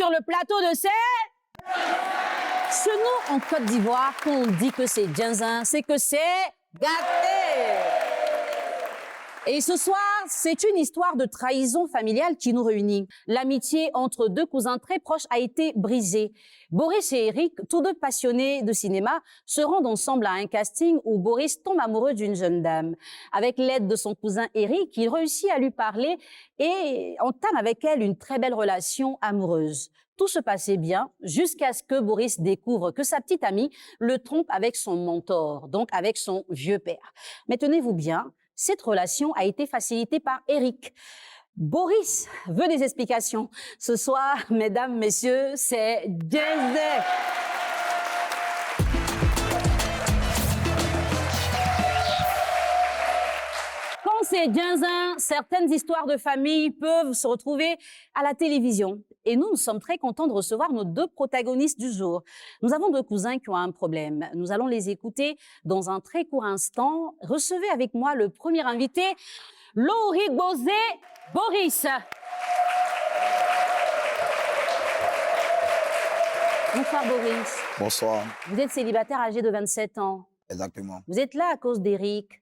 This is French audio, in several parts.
sur le plateau de C'est... Chez nous, en Côte d'Ivoire, quand on dit que c'est Djinzin, c'est que c'est gâté. Et ce soir, c'est une histoire de trahison familiale qui nous réunit. L'amitié entre deux cousins très proches a été brisée. Boris et Eric, tous deux passionnés de cinéma, se rendent ensemble à un casting où Boris tombe amoureux d'une jeune dame. Avec l'aide de son cousin Eric, il réussit à lui parler et entame avec elle une très belle relation amoureuse. Tout se passait bien jusqu'à ce que Boris découvre que sa petite amie le trompe avec son mentor, donc avec son vieux père. Mais tenez-vous bien, cette relation a été facilitée par Eric. Boris veut des explications. Ce soir, mesdames, messieurs, c'est Djinzin. Quand c'est Djinzin, certaines histoires de famille peuvent se retrouver à la télévision. Et nous sommes très contents de recevoir nos deux protagonistes du jour. Nous avons deux cousins qui ont un problème. Nous allons les écouter dans un très court instant. Recevez avec moi le premier invité, Loïc Bozé, Boris. Bonsoir Boris. Bonsoir. Vous êtes célibataire âgé de 27 ans. Exactement. Vous êtes là à cause d'Eric.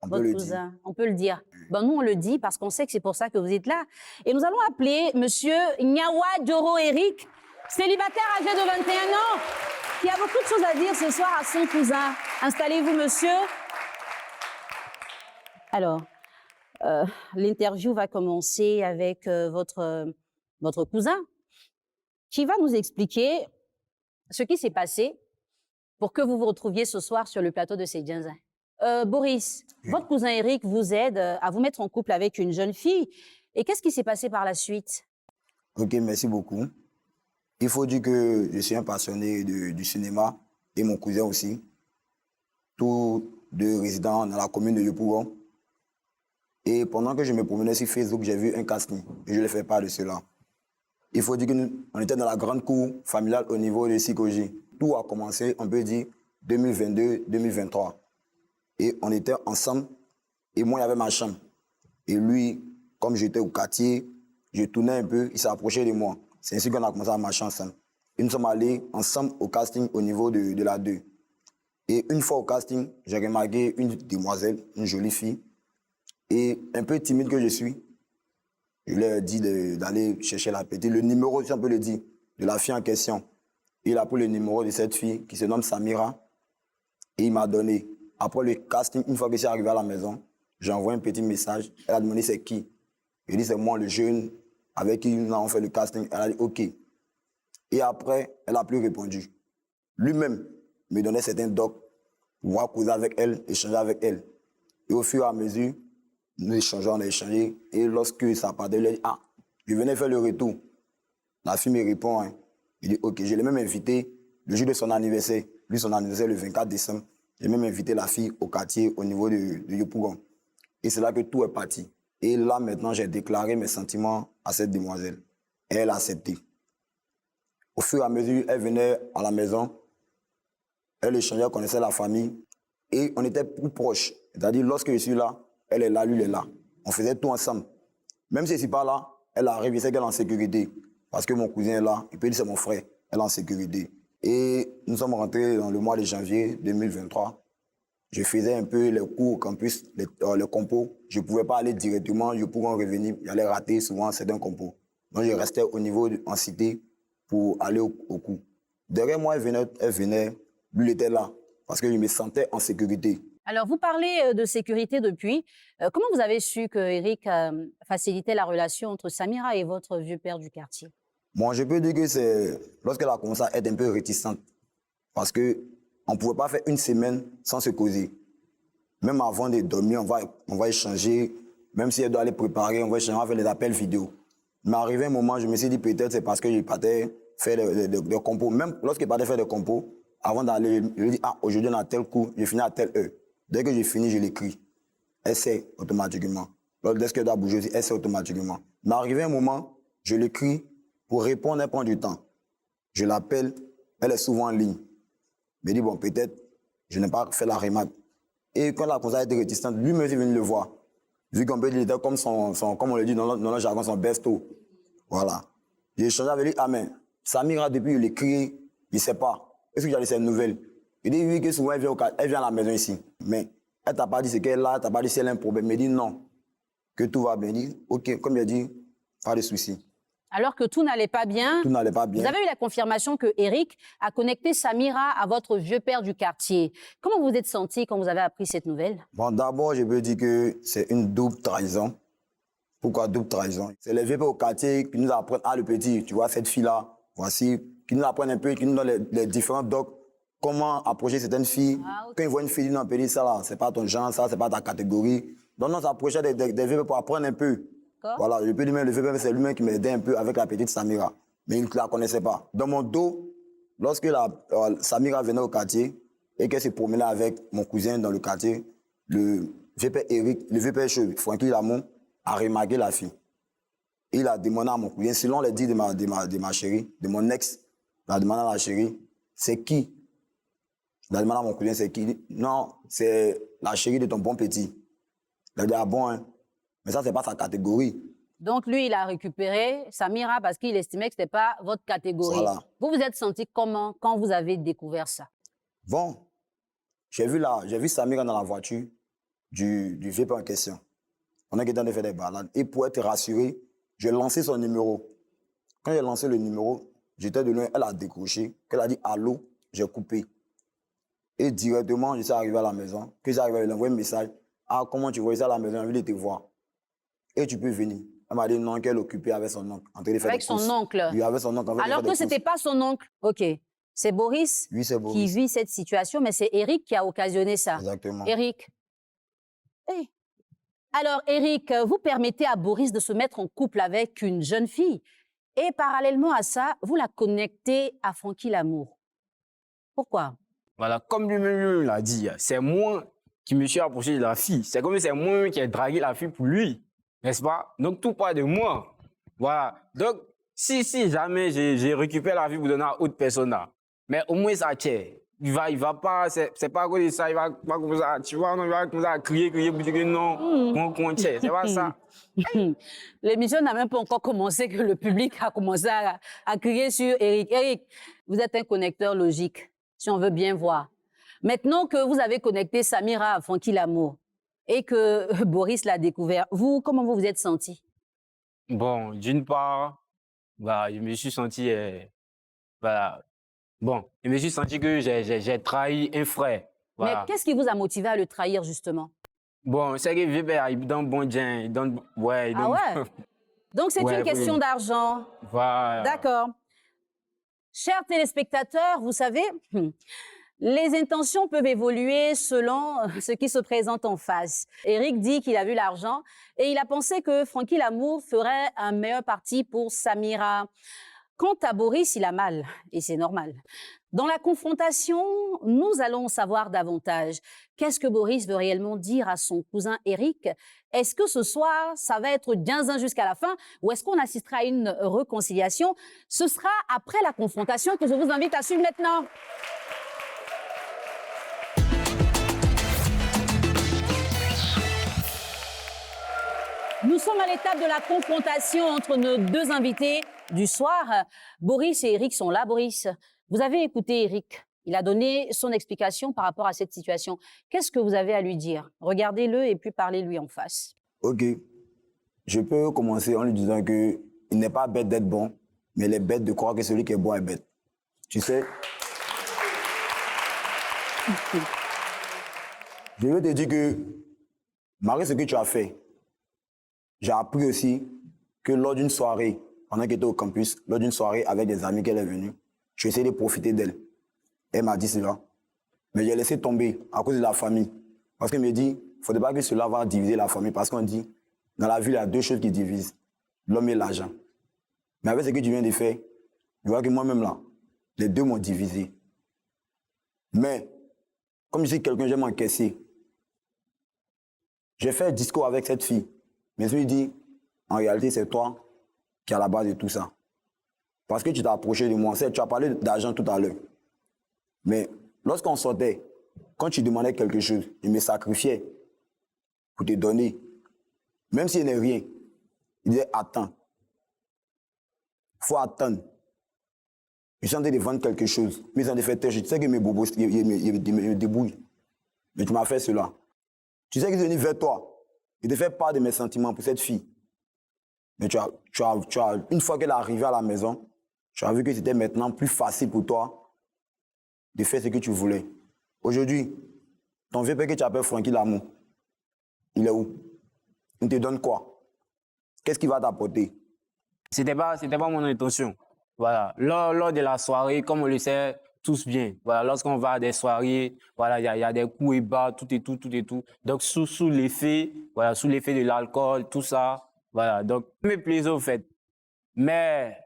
Votre cousin, on peut le dire. Ben, nous, on le dit parce qu'on sait que c'est pour ça que vous êtes là. Et nous allons appeler monsieur Nyawa Djoro Eric, célibataire âgé de 21 ans, qui a beaucoup de choses à dire ce soir à son cousin. Installez-vous, monsieur. Alors, l'interview va commencer avec votre cousin, qui va nous expliquer ce qui s'est passé pour que vous vous retrouviez ce soir sur le plateau de C'est Djinzin. Boris, votre cousin Eric vous aide à vous mettre en couple avec une jeune fille. Et qu'est-ce qui s'est passé par la suite? Ok, merci beaucoup. Il faut dire que je suis un passionné du cinéma et mon cousin aussi. Tous deux résidents dans la commune de Yopougon. Et pendant que je me promenais sur Facebook, j'ai vu un casting et je ne fais pas de cela. Il faut dire qu'on était dans la grande cour familiale au niveau de Sikoji. Tout a commencé, on peut dire, 2022-2023. Et on était ensemble, et moi, il y avait ma chambre. Et lui, comme j'étais au quartier, je tournais un peu, il s'est approché de moi. C'est ainsi qu'on a commencé à marcher ensemble. Et nous sommes allés ensemble au casting au niveau de la 2. Et une fois au casting, j'ai remarqué une demoiselle, une jolie fille. Et un peu timide que je suis, je lui ai dit d'aller chercher la petite. Le numéro, si on peut le dire, de la fille en question. Il a pris le numéro de cette fille qui se nomme Samira. Et il m'a donné. Après le casting, une fois que je suis arrivé à la maison, j'ai envoyé un petit message. Elle a demandé c'est qui. Je dis c'est moi, le jeune, avec qui nous avons fait le casting. Elle a dit OK. Et après, elle n'a plus répondu. Lui-même me donnait certains docs pour pouvoir causer avec elle, échanger avec elle. Et au fur et à mesure, nous échangeons, on a échangé. Et lorsque ça partait, elle a dit ah, je venais faire le retour. La fille me répond. Hein. Il dit OK. Je l'ai même invité le jour de son anniversaire. Lui, son anniversaire, le 24 décembre. J'ai même invité la fille au quartier, au niveau de Yopougon. Et c'est là que tout est parti. Et là, maintenant, j'ai déclaré mes sentiments à cette demoiselle. Et elle a accepté. Au fur et à mesure, elle venait à la maison. Elle échangeait, elle connaissait la famille. Et on était plus proches. C'est-à-dire, lorsque je suis là, elle est là, lui, il est là. On faisait tout ensemble. Même si je ne suis pas là, elle arrive, je sais qu'elle est en sécurité. Parce que mon cousin est là, il peut dire c'est mon frère. Elle est en sécurité. Et nous sommes rentrés dans le mois de janvier 2023. Je faisais un peu les cours au campus, les compos. Je ne pouvais pas aller directement, je pouvais en revenir. J'allais rater souvent certains compos. Donc je restais au niveau en cité pour aller au cours. Derrière moi, elle venait, lui il était là, parce que je me sentais en sécurité. Alors, vous parlez de sécurité depuis. Comment vous avez su que Eric facilitait la relation entre Samira et votre vieux père du quartier? Bon, je peux dire que c'est lorsqu'elle a commencé à être un peu réticente. Parce qu'on ne pouvait pas faire une semaine sans se causer. Même avant de dormir, on va échanger. Même si elle doit aller préparer, on va échanger, on va faire des appels vidéo. Mais arrivé un moment, je me suis dit peut-être c'est parce que je partais faire des compos. Même lorsque je partais faire des compos, avant d'aller, je lui dis ah, aujourd'hui on a tel coup, je finis à telle heure. Dès que j'ai fini, je l'écris. Elle sait automatiquement. Dès qu'elle doit bouger, elle sait automatiquement. Mais arrivé un moment, je l'écris. Pour répondre, elle prend du temps. Je l'appelle, elle est souvent en ligne. Je me dis, bon, peut-être, je n'ai pas fait la remarque. Et quand la conseillère était réticente, lui-même est venu le voir. Vu qu'on peut dire, comme on le dit dans notre jargon, son besto. Voilà. J'ai échangé avec lui. Ah, mais Samira, depuis il écrit, il ne sait pas. Est-ce que j'ai laissé une nouvelle? Il dit oui, que souvent elle vient à la maison ici. Mais elle t'a pas dit ce qu'elle a, elle t'a pas dit si elle a un problème. Il dit non, que tout va bien. Il dit ok, comme il a dit, pas de souci. Alors que tout n'allait pas bien, Tout n'allait pas bien. vous avez eu la confirmation que Eric a connecté Samira à votre vieux père du quartier. Comment vous vous êtes senti quand vous avez appris cette nouvelle? Bon, d'abord, je peux dire que c'est une double trahison. Pourquoi double trahison? C'est les vieux pères au quartier qui nous apprennent, ah le petit, tu vois cette fille-là, voici, qui nous apprennent un peu, qui nous donnent les différents docs, comment approcher certaines filles. Ah, okay. Quand ils voient une fille, ils disent ça là, c'est pas ton genre, ça, c'est pas ta catégorie. Donc, on s'approchait des vieux pères pour apprendre un peu. Voilà, je peux dire même le vieux père, c'est lui-même qui m'aidait un peu avec la petite Samira. Mais il ne la connaissait pas. Dans mon dos, lorsque Samira venait au quartier et qu'elle se promenait avec mon cousin dans le quartier, le vieux père Eric, le vieux père Francky Lamont, a remarqué la fille. Il a demandé à mon cousin, selon les dits de ma chérie, de mon ex, il a demandé à la chérie, c'est qui? Il a demandé à mon cousin, c'est qui? Non, c'est la chérie de ton bon petit. Il a dit, ah bon, hein? Mais ça, c'est pas sa catégorie. Donc, lui, il a récupéré Samira parce qu'il estimait que ce n'était pas votre catégorie. Voilà. Vous vous êtes senti comment quand vous avez découvert ça? Bon, j'ai vu Samira dans la voiture du vieux père en question. On est en train de faire des balades. Et pour être rassuré, j'ai lancé son numéro. Quand j'ai lancé le numéro, j'étais de loin, elle a décroché. Elle a dit allô, j'ai coupé. Et directement, je suis arrivé à la maison. Quand j'arrive, elle a envoyé un message. Ah, comment tu vois ça à la maison? J'ai envie de te voir. Et tu peux venir. Elle m'a dit non, qu'elle est occupée avec son oncle. En train de faire avec des son courses. oncle? Oui, avec son oncle. Alors que ce n'était pas son oncle? Ok. C'est Boris, oui, c'est Boris qui vit cette situation, mais c'est Eric qui a occasionné ça. Exactement. Eric. Hey. Alors, Eric, vous permettez à Boris de se mettre en couple avec une jeune fille. Et parallèlement à ça, vous la connectez à Francky Lamour. Pourquoi? Voilà, comme lui-même l'a dit, c'est moi qui me suis approché de la fille. C'est comme si c'est moi qui ai dragué la fille pour lui, n'est-ce pas? Donc, tout part de moi. Voilà. Donc, si jamais j'ai récupéré la fille pour donner à autre personne, mais au moins ça tient. Il va pas, c'est pas à cause de ça, il va pas comme ça, tu vois, non, il va comme ça crier pour dire que non, qu'on tient, c'est pas ça. L'émission n'a même pas encore commencé que le public a commencé à crier sur Eric. Eric, vous êtes un connecteur logique, si on veut bien voir. Maintenant que vous avez connecté Samira à Francky Lamour et que Boris l'a découvert, vous, comment vous vous êtes senti? Bon, d'une part, bah, je me suis senti, voilà, bon, je me suis senti que j'ai trahi un frère. Voilà. Mais qu'est-ce qui vous a motivé à le trahir, justement? Bon, c'est que Weber, il donne bon gain, il donne, ouais. Ah ouais? Donc, c'est une question d'argent. Voilà. D'accord. Chers téléspectateurs, vous savez, les intentions peuvent évoluer selon ce qui se présente en face. Eric dit qu'il a vu l'argent et il a pensé que Francky Lamour ferait un meilleur parti pour Samira. Quant à Boris, il a mal, et c'est normal. Dans la confrontation, nous allons savoir davantage. Qu'est-ce que Boris veut réellement dire à son cousin Eric? Est-ce que ce soir, ça va être zinzin jusqu'à la fin ou est-ce qu'on assistera à une réconciliation? Ce sera après la confrontation que je vous invite à suivre maintenant. Nous sommes à l'étape de la confrontation entre nos deux invités du soir. Boris et Eric sont là. Boris, vous avez écouté Eric. Il a donné son explication par rapport à cette situation. Qu'est-ce que vous avez à lui dire? Regardez-le et puis parlez-lui en face. Ok. Je peux commencer en lui disant qu'il n'est pas bête d'être bon, mais il est bête de croire que celui qui est bon est bête. Tu sais? Je veux te dire que, malgré ce que tu as fait, j'ai appris aussi que lors d'une soirée, pendant qu'elle était au campus, lors d'une soirée avec des amis qu'elle est venue, j'ai essayé de profiter d'elle. Elle m'a dit cela. Mais j'ai laissé tomber à cause de la famille. Parce qu'elle me dit, il ne faudrait pas que cela va diviser la famille. Parce qu'on dit, dans la vie, il y a deux choses qui divisent, l'homme et l'argent. Mais avec ce que tu viens de faire, je vois que moi-même là, les deux m'ont divisé. Mais, comme je suis quelqu'un, j'aime encaisser. J'ai fait un discours avec cette fille. Mais je lui dis, en réalité, c'est toi qui es à la base de tout ça. Parce que tu t'es approché de moi. Tu as parlé d'argent tout à l'heure. Mais lorsqu'on sortait, quand tu demandais quelque chose, je me sacrifiais pour te donner. Même s'il n'est rien, il disait attends. Il faut attendre. Je suis en train de vendre quelque chose. Mais ils ont fait tel, je sais que mes bobos, ils me débrouillent. Mais tu m'as fait cela. Tu sais qu'ils sont venus vers toi. Ils te font part de mes sentiments pour cette fille. Mais une fois qu'elle est arrivée à la maison, tu as vu que c'était maintenant plus facile pour toi de faire ce que tu voulais. Aujourd'hui, ton vieux père que tu appelles Francky Lamou, il est où? Il te donne quoi? Qu'est-ce qu'il va t'apporter? C'était pas mon intention. Voilà. Lors de la soirée, comme on le sait tous bien, voilà, lorsqu'on va à des soirées, voilà, il y a des coups et bas, tout et tout. Donc, sous l'effet, voilà, sous l'effet de l'alcool, tout ça, voilà. Donc, mes plaisirs au fait. Mais,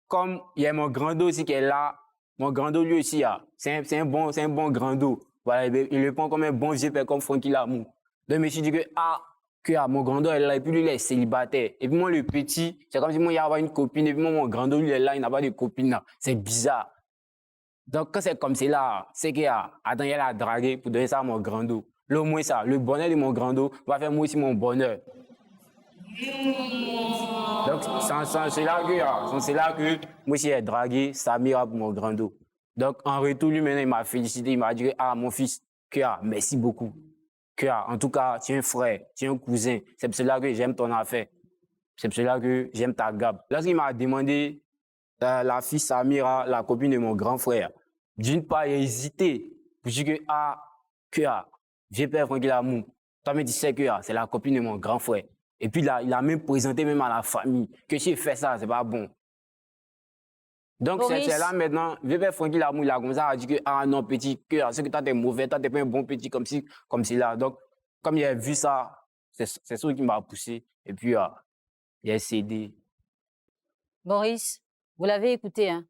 comme il y a mon grand dos aussi qui est là, mon grand dos lui aussi, c'est un bon grand dos. Voilà, il le prend comme un bon vieux père comme Francky Lamou. Donc, je me suis dit que mon grand dos est là, et puis lui, il est célibataire. Et puis moi, le petit, c'est comme si moi, il y avait une copine, et puis moi, mon grand dos, lui, est là, il n'a pas de copine là. C'est bizarre. Donc, quand c'est comme c'est là, c'est qu'il y a, attends, il y a la draguer pour donner ça à mon grand dos. Là, au moins ça, le bonheur de mon grand dos va faire moi aussi mon bonheur. Donc, c'est là que moi aussi, j'ai dragué Samira pour mon grand dos. Donc, en retour, lui, maintenant, il m'a félicité, il m'a dit, mon fils, merci beaucoup. En tout cas, tu es un frère, tu es un cousin. C'est pour cela que j'aime ton affaire. C'est pour cela que j'aime ta gabe. Lorsqu'il m'a demandé la fille Samira, la copine de mon grand frère, d'une part, il a hésité. Pour dire j'ai peur Francky Lamou. Toi, mais tu sais que c'est la copine de mon grand frère. Et puis, il a même présenté même à la famille que si il fait ça, c'est pas bon. Donc, c'est là maintenant, Vébé Francky Lamou, il a commencé à dire que, non, petit, c'est que toi, t'es mauvais, toi, t'es pas un bon petit comme si là. Donc, comme il a vu ça, c'est ça qui m'a poussé. Et puis, il a cédé. Boris, vous l'avez écouté, hein?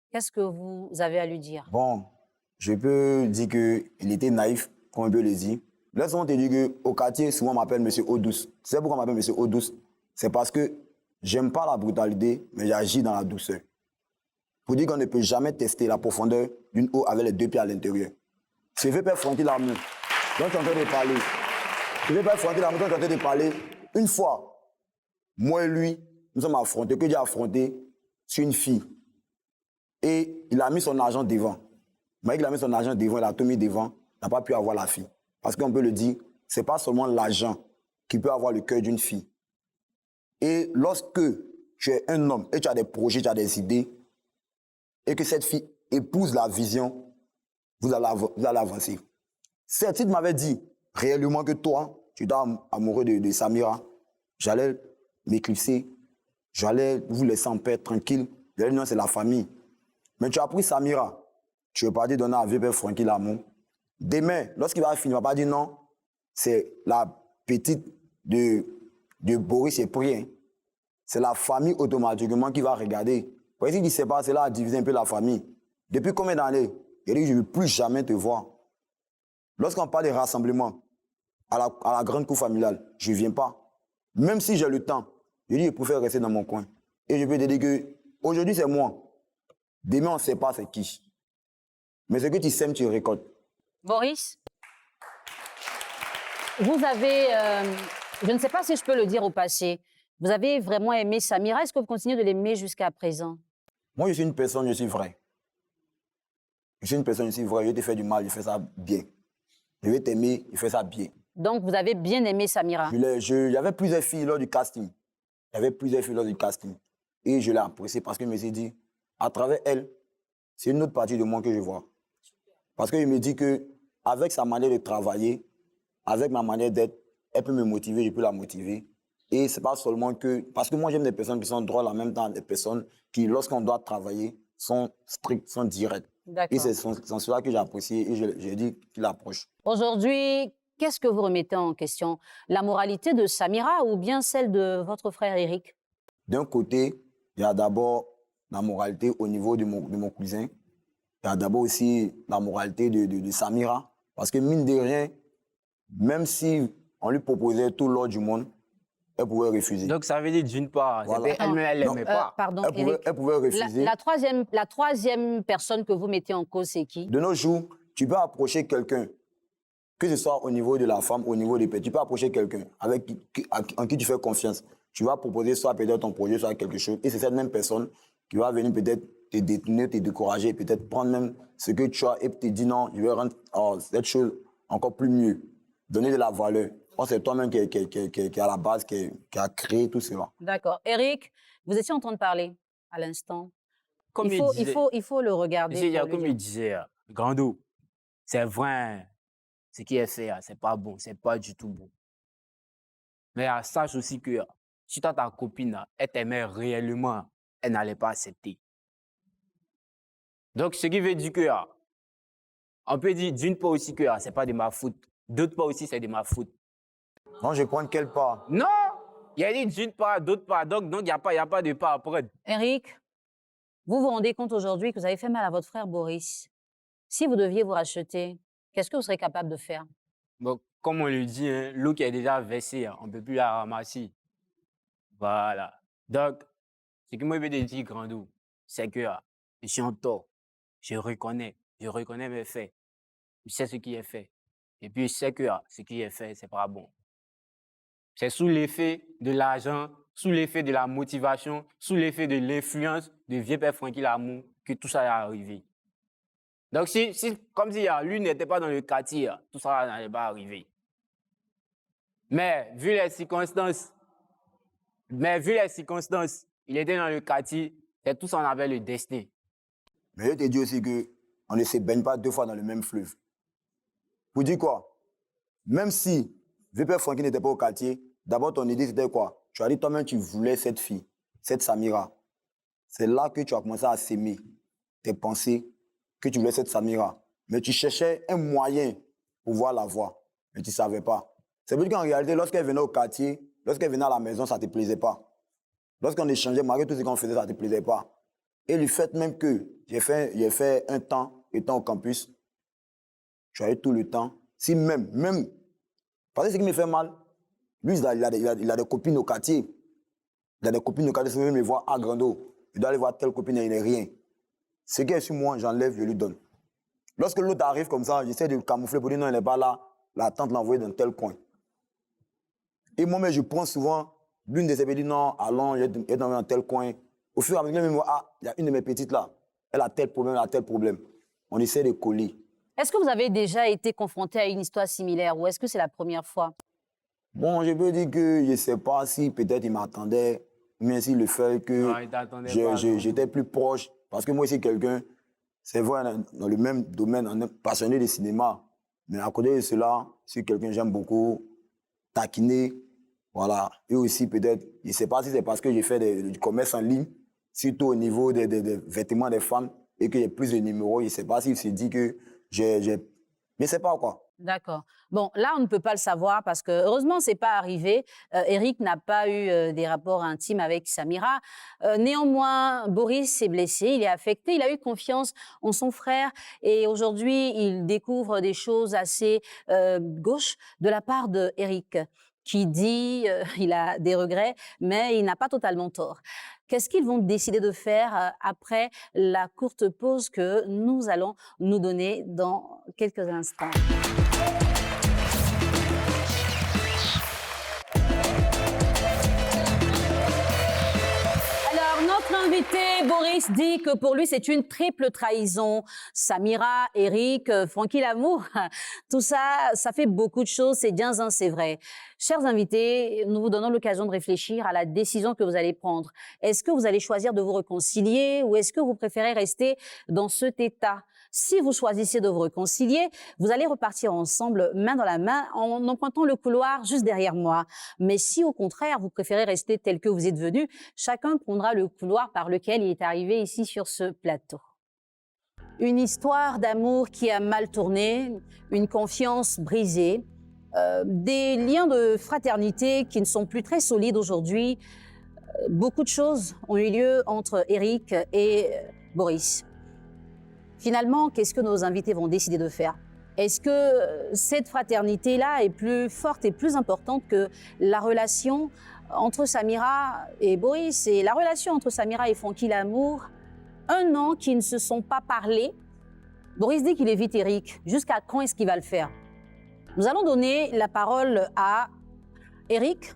Qu'est-ce que vous avez à lui dire? Bon, je peux dire qu'il était naïf, comme on peut le dire. Laisse-moi te dire qu'au quartier, souvent, on m'appelle M. Eau-Douce. Tu sais pourquoi on m'appelle M. Eau-Douce? C'est parce que j'aime pas la brutalité, mais j'agis dans la douceur. Pour dire qu'on ne peut jamais tester la profondeur d'une eau avec les deux pieds à l'intérieur. C'est le père Francky Lamou dont tu es en train de parler. C'est le père Francky Lamou dont tu es en train de parler. Une fois, moi et lui, nous sommes affrontés, que j'ai affronté sur une fille. Et il a mis son argent devant. Mais il a mis son argent devant, il a tout mis devant, il n'a pas pu avoir la fille. Parce qu'on peut le dire, ce n'est pas seulement l'argent qui peut avoir le cœur d'une fille. Et lorsque tu es un homme et tu as des projets, tu as des idées, et que cette fille épouse la vision, vous allez avancer. Cette fille m'avait dit réellement que toi, tu es amoureux de Samira, j'allais m'éclipser, j'allais vous laisser en paix, tranquille. J'allais dire non, c'est la famille. Mais tu as pris Samira, tu veux pas dire donner à vieux père Francky Lamou. Demain, lorsqu'il va finir, il ne va pas dire non, c'est la petite de Boris et Prien. C'est la famille automatiquement qui va regarder. Parce qu'il dit, c'est pas, c'est là à diviser un peu la famille. Depuis combien d'années? Il dit, je ne veux plus jamais te voir. Lorsqu'on parle de rassemblement à la grande cour familiale, je ne viens pas. Même si j'ai le temps, je dis, je préfère rester dans mon coin. Et je peux te dire que aujourd'hui, c'est moi. Demain, on ne sait pas c'est qui. Mais ce que tu sèmes, tu récoltes. Boris, vous avez, je ne sais pas si je peux le dire au passé, vous avez vraiment aimé Samira. Est-ce que vous continuez de l'aimer jusqu'à présent? Moi, je suis une personne, je suis vrai. Je suis une personne, je suis vrai. Je vais te faire du mal, je fais ça bien. Je vais t'aimer, je fais ça bien. Donc, vous avez bien aimé Samira? Il y avait plusieurs filles lors du casting. Et je l'ai appréciée parce que je me suis dit, à travers elle, c'est une autre partie de moi que je vois. Parce que je me dis qu'avec sa manière de travailler, avec ma manière d'être, elle peut me motiver, je peux la motiver. Et c'est pas seulement que... Parce que moi, j'aime des personnes qui sont drôles en même temps, des personnes qui, lorsqu'on doit travailler, sont strictes, sont directes. Et c'est cela que j'ai apprécié et j'ai dit qu'il approche. Aujourd'hui, qu'est-ce que vous remettez en question? La moralité de Samira ou bien celle de votre frère Eric? D'un côté, il y a d'abord la moralité au niveau de mon cousin. Il y a d'abord aussi la moralité de Samira. Parce que mine de rien, même si on lui proposait tout l'or du monde, elle pouvait refuser. Donc ça veut dire d'une part, voilà. elle n'aimait pas. Pardon, elle pouvait refuser. La troisième personne que vous mettez en cause, c'est qui? De nos jours, tu peux approcher quelqu'un, que ce soit au niveau de la femme, au niveau des pères, tu peux approcher quelqu'un en qui tu fais confiance. tu vas proposer soit peut-être ton projet, soit quelque chose, et c'est cette même personne qui va venir peut-être te détourner, te décourager, peut-être prendre même ce que tu as et te dire non, je vais rendre cette chose encore plus mieux, donner de la valeur. Or, c'est toi-même qui est à la base, qui a créé tout cela. D'accord. Eric, vous étiez en train de parler à l'instant. Comme Il faut le regarder. pour lui comme dire. il disait, Grando, c'est vrai, ce qui est fait, c'est pas bon, c'est pas du tout bon. Mais sache aussi que si toi, ta copine, elle t'aimait réellement, elle n'allait pas accepter. Donc, ce qui veut dire que, on peut dire d'une part aussi que c'est pas de ma faute, d'autre part aussi c'est de ma faute. Non, je prends quelle part? Non! Il a dit d'une part, d'autre part, donc il n'y a pas de part à prendre. Eric, vous vous rendez compte aujourd'hui que vous avez fait mal à votre frère Boris. Si vous deviez vous racheter, qu'est-ce que vous serez capable de faire? Bon, comme on le dit, hein, l'eau qui est déjà versée, on ne peut plus la ramasser. Voilà. Donc, ce que moi je veux te dire, Grandou, c'est que je suis en tort. Je reconnais mes faits. Je sais ce qui est fait. Et puis, je sais que ce qui est fait, c'est pas bon. C'est sous l'effet de l'argent, sous l'effet de la motivation, sous l'effet de l'influence de vieux père Francky Lamour que tout ça est arrivé. Donc, si comme si lui n'était pas dans le quartier, tout ça n'allait pas arriver. Mais vu les circonstances, il était dans le quartier, et tout ça on avait le destin. Mais je te dis aussi qu'on ne se baigne pas deux fois dans le même fleuve. Pour dire quoi? Même si VP Francky n'était pas au quartier, d'abord ton idée c'était quoi? Tu as dit toi-même tu voulais cette fille, cette Samira. C'est là que tu as commencé à s'aimer, tes pensées, que tu voulais cette Samira. Mais tu cherchais un moyen pour pouvoir la voir, mais tu ne savais pas. C'est pour dire qu'en réalité, lorsqu'elle venait au quartier, lorsqu'elle venait à la maison, ça ne te plaisait pas. Lorsqu'on échangeait, malgré tout ce qu'on faisait, ça ne te plaisait pas. Et le fait même que j'ai fait un temps étant au campus, tu as eu tout le temps. Si même, parce que ce qui me fait mal, lui, il a des copines au quartier. Il a des copines au quartier, il me voir à Grando. Il doit aller voir telle copine et il n'est rien. Ce qui est sur moi, j'enlève, je lui donne. Lorsque l'autre arrive comme ça, j'essaie de le camoufler pour dire non, il n'est pas là. La tante l'a envoyé dans tel coin. Et moi-même, je prends souvent l'une de ces petites, non, allons, il est dans tel coin. Au fur et à mesure, même moi, il y a une de mes petites là. Elle a tel problème, elle a tel problème. On essaie de coller. Est-ce que vous avez déjà été confronté à une histoire similaire ou est-ce que c'est la première fois? Bon, je peux dire que je ne sais pas si peut-être il m'attendait, mais si le fait que j'étais plus proche. Parce que moi, c'est quelqu'un, c'est vrai, dans le même domaine, on est passionné de cinéma. Mais à côté de cela, c'est quelqu'un que j'aime beaucoup, taquiner. Voilà. Et aussi, peut-être, je ne sais pas si c'est parce que j'ai fait du commerce en ligne, surtout au niveau des vêtements des femmes, et que j'ai plus de numéros. Je ne sais pas s'il se dit que j'ai. Mais je ne sais pas quoi. D'accord. Bon, là, on ne peut pas le savoir parce que, heureusement, ce n'est pas arrivé. Eric n'a pas eu des rapports intimes avec Samira. Néanmoins, Boris s'est blessé, il est affecté, il a eu confiance en son frère et aujourd'hui, il découvre des choses assez gauches de la part d'Eric qui dit il a des regrets, mais il n'a pas totalement tort. Qu'est-ce qu'ils vont décider de faire après la courte pause que nous allons nous donner dans quelques instants? Notre invité, Boris, dit que pour lui, c'est une triple trahison. Samira, Eric, Francky Lamour, tout ça, ça fait beaucoup de choses, c'est bien, c'est vrai. Chers invités, nous vous donnons l'occasion de réfléchir à la décision que vous allez prendre. Est-ce que vous allez choisir de vous réconcilier ou est-ce que vous préférez rester dans cet état? Si vous choisissez de vous réconcilier, vous allez repartir ensemble, main dans la main, en empruntant le couloir juste derrière moi. Mais si, au contraire, vous préférez rester tel que vous êtes venu, chacun prendra le couloir par lequel il est arrivé ici sur ce plateau. Une histoire d'amour qui a mal tourné, une confiance brisée, des liens de fraternité qui ne sont plus très solides aujourd'hui. Beaucoup de choses ont eu lieu entre Eric et Boris. Finalement, qu'est-ce que nos invités vont décider de faire? Est-ce que cette fraternité-là est plus forte et plus importante que la relation entre Samira et Boris et la relation entre Samira et Francky Lamour? 1 an qu'ils ne se sont pas parlé. Boris dit qu'il évite Eric. Jusqu'à quand est-ce qu'il va le faire? Nous allons donner la parole à Eric,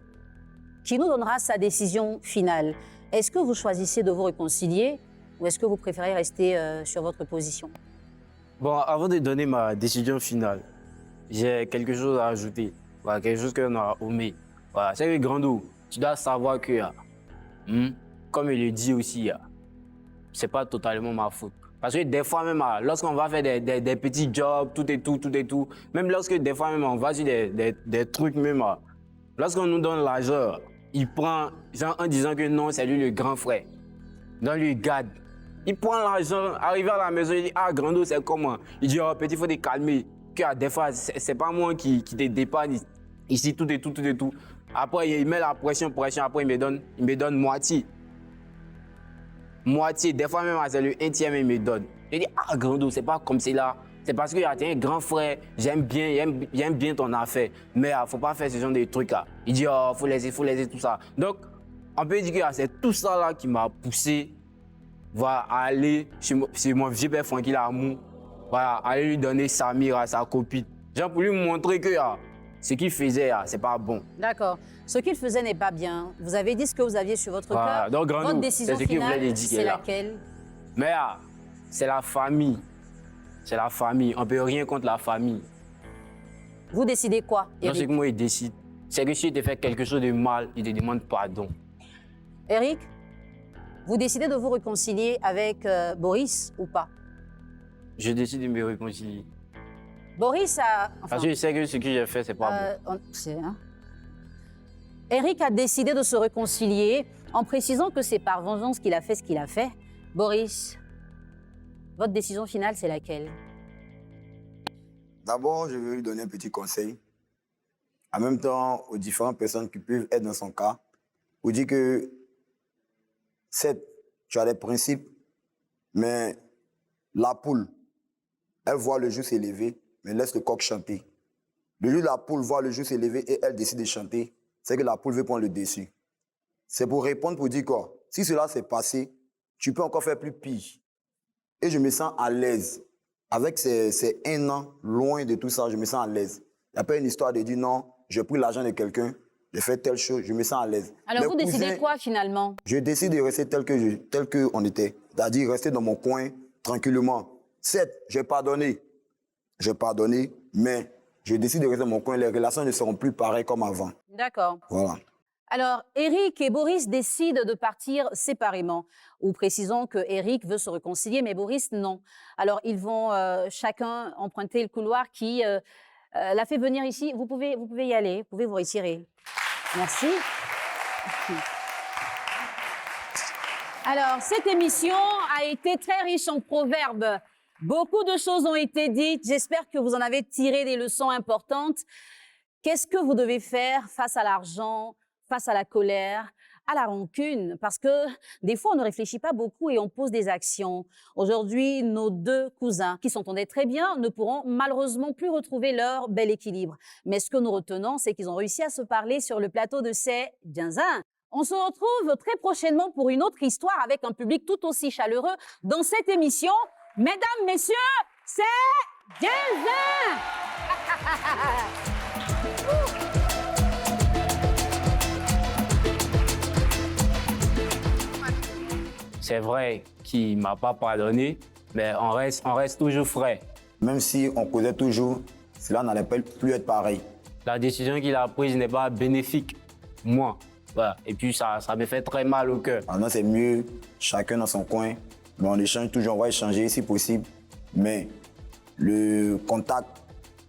qui nous donnera sa décision finale. Est-ce que vous choisissez de vous réconcilier ou est-ce que vous préférez rester sur votre position? Bon, avant de donner ma décision finale, j'ai quelque chose à ajouter. Voilà, quelque chose qu'on a omis. Voilà, c'est que Grando, tu dois savoir que, comme il le dit aussi, c'est pas totalement ma faute. Parce que des fois même, lorsqu'on va faire des petits jobs, tout et tout, même lorsque des fois même on va sur des trucs même, lorsqu'on nous donne l'argent, il prend, genre en disant que non, c'est lui le grand frère. Donc lui garde. Il prend l'argent, arrivé à la maison, il dit ah Grando c'est comment? Il dit oh petit faut te calmer. Que des fois c'est pas moi qui te dépanne ici tout et tout. Après il met la pression, après il me donne moitié. Des fois même c'est le 1/3 il me donne. Je dis ah Grando c'est pas comme cela. C'est parce que tu es un grand frère, j'aime bien ton affaire. Mais il ne faut pas faire ce genre de trucs là. Il dit oh faut laisser tout ça. Donc on peut dire que c'est tout ça là qui m'a poussé à aller chez mon vieux père Francky Lamour, voilà, aller lui donner Samir à sa copine. Genre pour lui montrer que ce qu'il faisait, c'est pas bon. D'accord. Ce qu'il faisait n'est pas bien. Vous avez dit ce que vous aviez sur votre cœur. Donc, Grando, votre décision finale, c'est laquelle? Mais c'est la famille. C'est la famille. On ne peut rien contre la famille. Vous décidez quoi, Eric? Non, c'est que moi, il décide. C'est que si tu fais quelque chose de mal, il te demande pardon. Eric, vous décidez de vous réconcilier avec Boris ou pas? Je décide de me réconcilier. Boris a... Enfin, parce que je sais que ce que j'ai fait, c'est pas bon. Eric a décidé de se réconcilier en précisant que c'est par vengeance qu'il a fait ce qu'il a fait. Boris, votre décision finale, c'est laquelle? D'abord, je vais lui donner un petit conseil. En même temps, aux différentes personnes qui peuvent être dans son cas, vous dire que certes, tu as des principes, mais la poule, elle voit le jour s'élever, mais laisse le coq chanter. Le jour où la poule voit le jour s'élever et elle décide de chanter, c'est que la poule veut prendre le dessus. C'est pour répondre, pour dire quoi? Si cela s'est passé, tu peux encore faire plus pire. Et je me sens à l'aise. Avec ces 1 an, loin de tout ça, je me sens à l'aise. Il n'y a pas une histoire de dire non, j'ai pris l'argent de quelqu'un, j'ai fait telle chose, je me sens à l'aise. Alors vous décidez quoi finalement? Je décide de rester tel qu'on était. C'est-à-dire rester dans mon coin, tranquillement. Certes, j'ai pardonné, mais je décide de rester dans mon coin. Les relations ne seront plus pareilles comme avant. D'accord. Voilà. Alors, Eric et Boris décident de partir séparément. Ou précisons que Eric veut se réconcilier, mais Boris, non. Alors, ils vont chacun emprunter le couloir qui l'a fait venir ici. Vous pouvez y aller, vous pouvez vous retirer. Merci. Alors, cette émission a été très riche en proverbes. Beaucoup de choses ont été dites. J'espère que vous en avez tiré des leçons importantes. Qu'est-ce que vous devez faire face à l'argent, face à la colère, à la rancune? Parce que des fois, on ne réfléchit pas beaucoup et on pose des actions. Aujourd'hui, nos 2 cousins, qui s'entendaient très bien, ne pourront malheureusement plus retrouver leur bel équilibre. Mais ce que nous retenons, c'est qu'ils ont réussi à se parler sur le plateau de C'est Djanzin. On se retrouve très prochainement pour une autre histoire avec un public tout aussi chaleureux dans cette émission. Mesdames, messieurs, C'est Djanzin. C'est vrai qu'il ne m'a pas pardonné, mais on reste toujours frais. Même si on causait toujours, cela n'allait plus être pareil. La décision qu'il a prise n'est pas bénéfique, moi. Voilà. Et puis ça me fait très mal au cœur. Maintenant, c'est mieux, chacun dans son coin, mais on échange toujours, on va échanger si possible. Mais le contact,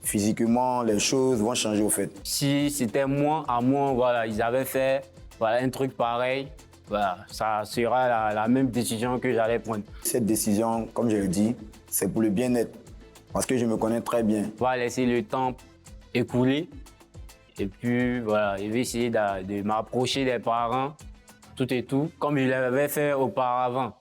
physiquement, les choses vont changer au fait. Si c'était moi, à moi, voilà, ils avaient fait un truc pareil, voilà, ça sera la même décision que j'allais prendre. Cette décision, comme je l'ai dit, c'est pour le bien-être, parce que je me connais très bien. On va laisser le temps écouler et puis voilà, je vais essayer de m'approcher des parents, tout et tout, comme je l'avais fait auparavant.